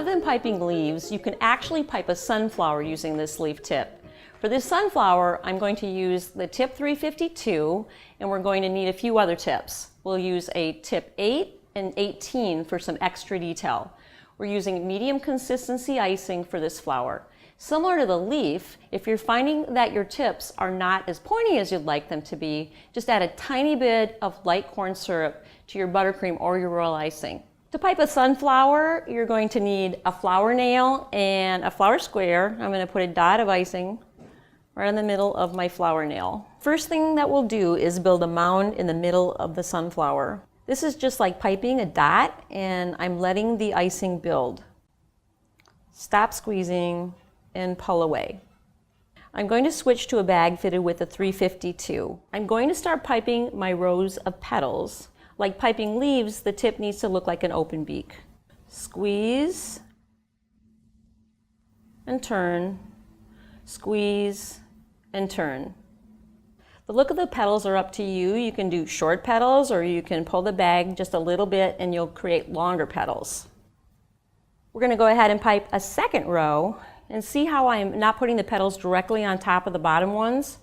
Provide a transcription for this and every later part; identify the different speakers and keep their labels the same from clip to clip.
Speaker 1: than piping leaves, you can actually pipe a sunflower using this leaf tip. For this sunflower, I'm going to use the tip 352, and we're going to need a few other tips. We'll use a tip 8 and 18 for some extra detail. We're using medium consistency icing for this flower. Similar to the leaf, if you're finding that your tips are not as pointy as you'd like them to be, just add a tiny bit of light corn syrup to your buttercream or your royal icing. To pipe a sunflower, you're going to need a flower nail and a flower square. I'm going to put a dot of icing right in the middle of my flower nail. First thing that we'll do is build a mound in the middle of the sunflower. This is just like piping a dot, and I'm letting the icing build. Stop squeezing and pull away. I'm going to switch to a bag fitted with a 352. I'm going to start piping my rows of petals. Like piping leaves, the tip needs to look like an open beak. Squeeze and turn, squeeze and turn. The look of the petals are up to you. You can do short petals, or you can pull the bag just a little bit and you'll create longer petals. We're going to go ahead and pipe a second row, and see how I'm not putting the petals directly on top of the bottom ones.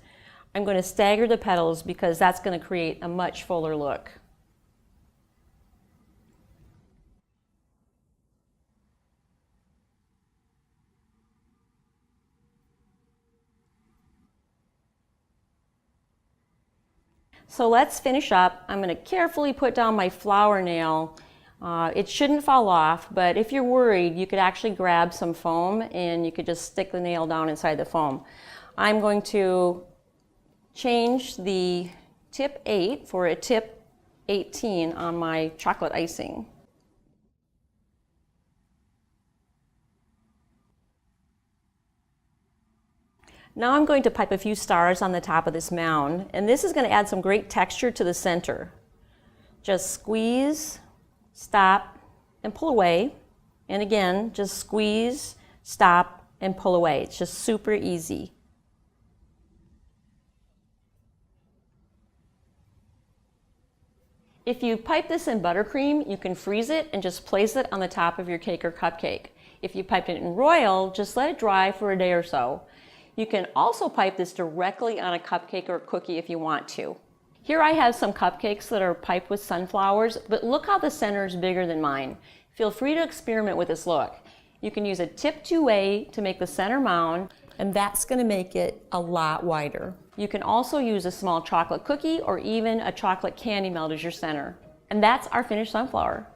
Speaker 1: I'm going to stagger the petals because that's going to create a much fuller look. So let's finish up. I'm going to carefully put down my flower nail. It shouldn't fall off, but if you're worried, you could actually grab some foam and you could just stick the nail down inside the foam. I'm going to change the tip 8 for a tip 18 on my chocolate icing. Now I'm going to pipe a few stars on the top of this mound, and this is going to add some great texture to the center. Just squeeze, stop, and pull away. And again, just squeeze, stop, and pull away. It's just super easy. If you pipe this in buttercream, you can freeze it and just place it on the top of your cake or cupcake. If you pipe it in royal, just let it dry for a day or so. You can also pipe this directly on a cupcake or cookie if you want to. Here I have some cupcakes that are piped with sunflowers, but look how the center is bigger than mine. Feel free to experiment with this look. You can use a tip 2A to make the center mound, and that's going to make it a lot wider. You can also use a small chocolate cookie or even a chocolate candy melt as your center. And that's our finished sunflower.